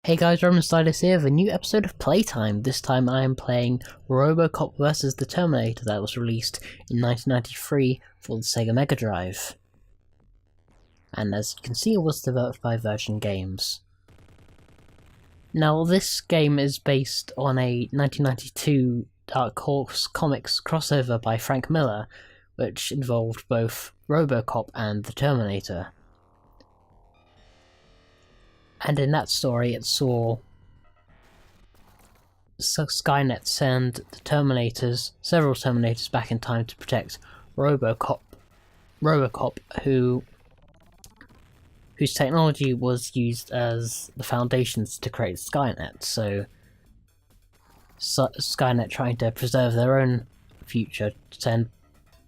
Hey guys, Romansliders here with a new episode of Playtime. This time I am playing Robocop Vs The Terminator that was released in 1993 for the Sega Mega Drive. And as you can see, it was developed by Virgin Games. Now, this game is based on a 1992 Dark Horse Comics crossover by Frank Miller, which involved both Robocop and the Terminator. And in that story, it saw Skynet send the several Terminators back in time to protect Robocop, whose technology was used as the foundations to create Skynet. So Skynet trying to preserve their own future to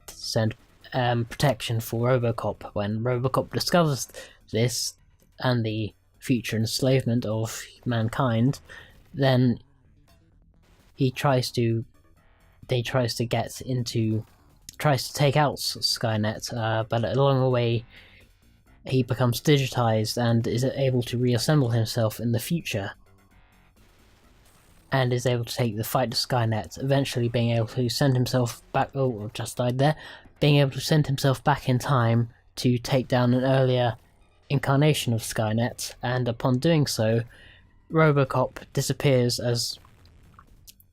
send protection for Robocop. When Robocop discovers this and the future enslavement of mankind, then he tries to take out Skynet, but along the way he becomes digitized and is able to reassemble himself in the future, and is able to take the fight to Skynet, eventually being able to send himself back. Oh, just died there. Being able to send himself back in time to take down an earlier incarnation of Skynet, and upon doing so, Robocop disappears, as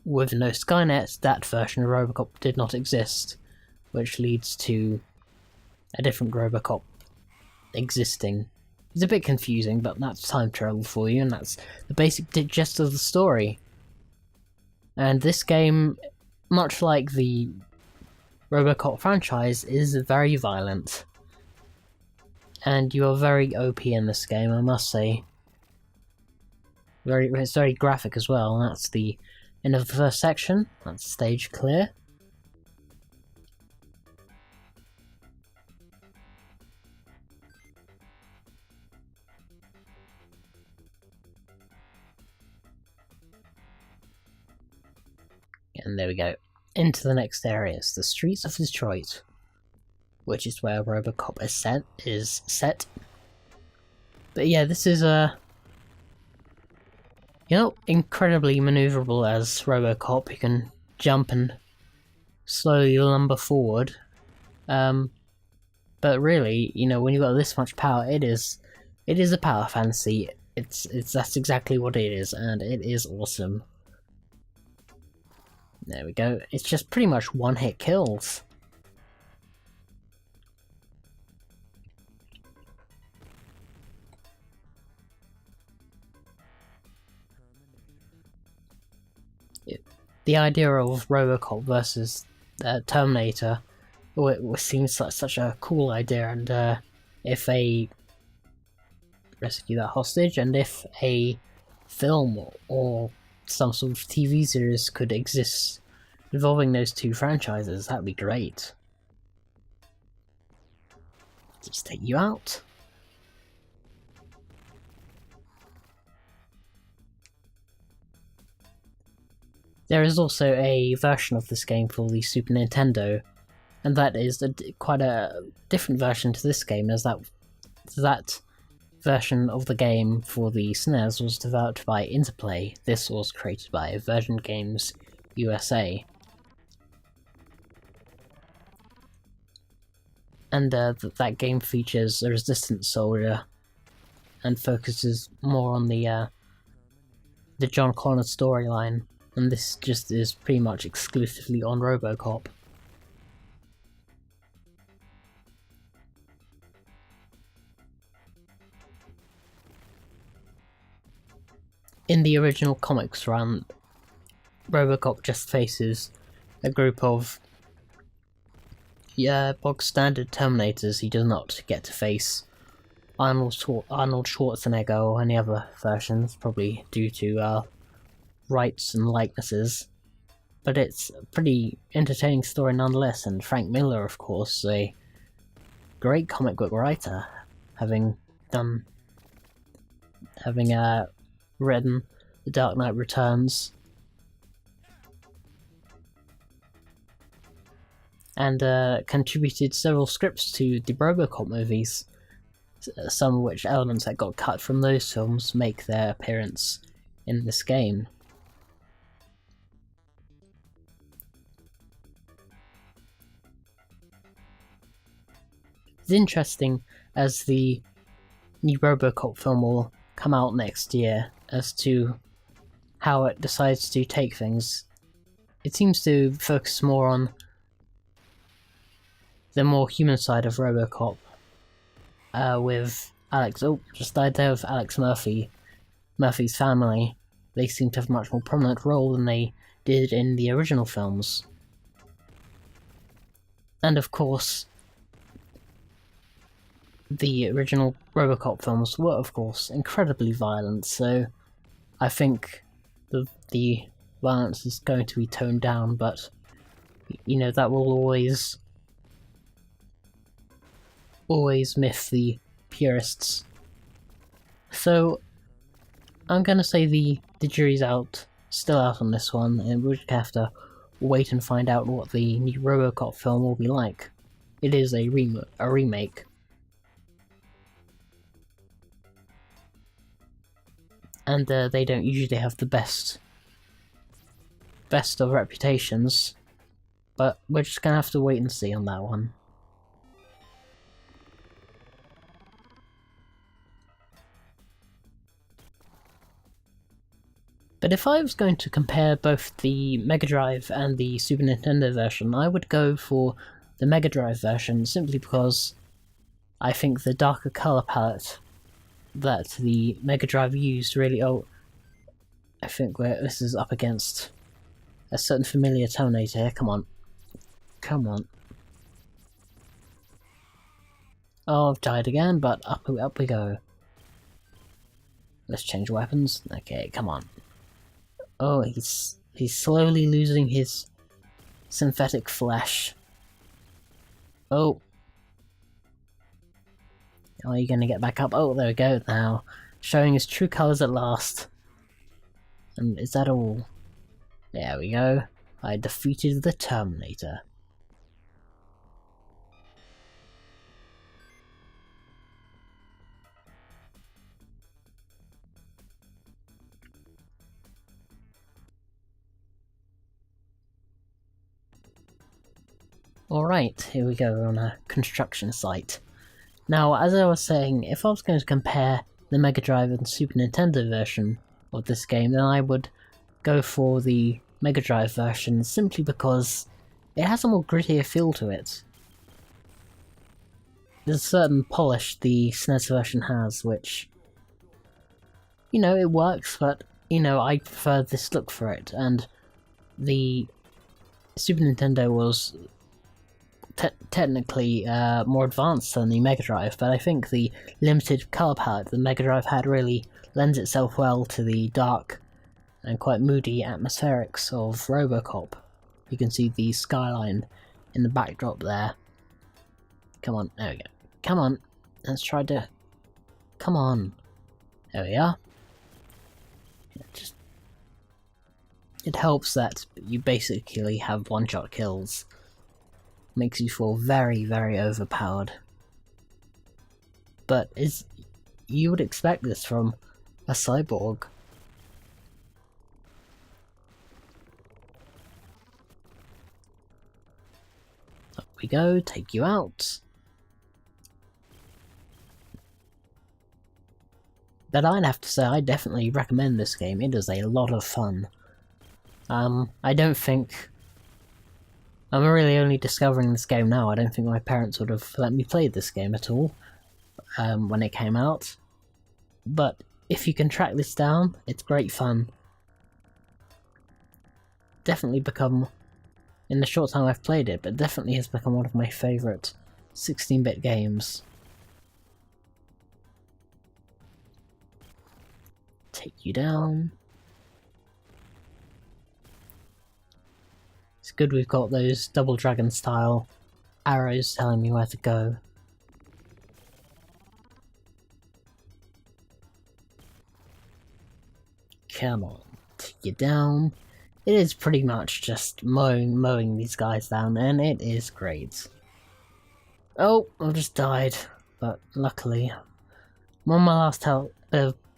with no Skynet, that version of Robocop did not exist, which leads to a different Robocop existing. It's a bit confusing, but that's time travel for you, and that's the basic gist of the story. And this game, much like the Robocop franchise, is very violent. And you are very OP in this game, I must say. It's very graphic as well, and that's the end of the first section. That's stage clear. And there we go. Into the next areas, the streets of Detroit, which is where Robocop is set. But yeah, this is incredibly maneuverable as Robocop. You can jump and slowly lumber forward. But really, when you've got this much power, it is a power fantasy. That's exactly what it is, and it is awesome. There we go. It's just pretty much one-hit kills. The idea of Robocop versus Terminator, it seems like such a cool idea, and if they rescue that hostage, and if a film or some sort of TV series could exist involving those two franchises, that'd be great. Just take you out. There is also a version of this game for the Super Nintendo, and that is quite a different version to this game, as that version of the game for the SNES was developed by Interplay. This was created by Virgin Games USA. And that game features a resistance soldier and focuses more on the John Connor storyline. And this just is pretty much exclusively on Robocop. In the original comics run, Robocop just faces a group of bog standard Terminators. He does not get to face Arnold Schwarzenegger or any other versions, probably due to rights and likenesses, but it's a pretty entertaining story nonetheless. And Frank Miller, of course, a great comic book writer, having written The Dark Knight Returns and contributed several scripts to the Robocop movies. some of which elements that got cut from those films make their appearance in this game. It's interesting, as the new Robocop film will come out next year, as to how it decides to take things. It seems to focus more on the more human side of Robocop, with Alex. Oh, just died there with Alex Murphy's family. They seem to have a much more prominent role than they did in the original films. And of course, the original Robocop films were, of course, incredibly violent, so I think the violence is going to be toned down, but, you know, that will always miff the purists. So, I'm gonna say the jury's still out on this one, and we'll just have to wait and find out what the new Robocop film will be like. It is a remake. And they don't usually have the best of reputations, but we're just gonna have to wait and see on that one. But if I was going to compare both the Mega Drive and the Super Nintendo version, I would go for the Mega Drive version, simply because I think the darker colour palette that the Mega Drive used really... Oh, I think this is up against a certain familiar Terminator here. Come on. Come on. Oh, I've died again, but up we go. Let's change weapons. Okay, come on. Oh, he's slowly losing his synthetic flesh. Oh. Are you gonna get back up? Oh, there we go now. Showing his true colours at last. And is that all? There we go. I defeated the Terminator. Alright, here we go, we're on a construction site. Now, as I was saying, if I was going to compare the Mega Drive and Super Nintendo version of this game, then I would go for the Mega Drive version, simply because it has a more grittier feel to it. There's a certain polish the SNES version has, which, you know, it works, but, you know, I prefer this look for it, and the Super Nintendo was technically more advanced than the Mega Drive, but I think the limited colour palette the Mega Drive had really lends itself well to the dark and quite moody atmospherics of Robocop. You can see the skyline in the backdrop there. Come on, there we go. Come on, let's try to... Come on. There we are. It helps that you basically have one-shot kills. Makes you feel very, very overpowered. But you would expect this from a cyborg. Up we go, take you out. But I'd have to say, I definitely recommend this game. It is a lot of fun. I don't think... I'm really only discovering this game now. I don't think my parents would have let me play this game at all when it came out. But if you can track this down, it's great fun. Definitely become, in the short time I've played it, but definitely has become one of my favourite 16-bit games. Take you down. It's good we've got those Double Dragon style arrows telling me where to go. Come on, take you down. It is pretty much just mowing these guys down, and it is great. Oh, I just died, but luckily I'm on my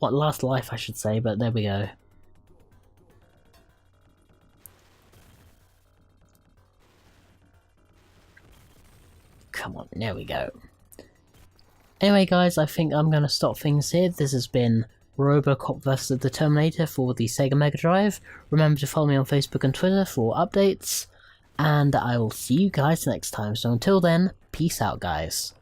last life, I should say, but there we go. Come on, there we go. Anyway guys, I think I'm going to stop things here. This has been Robocop vs The Terminator for the Sega Mega Drive. Remember to follow me on Facebook and Twitter for updates, and I will see you guys next time. So until then, peace out guys.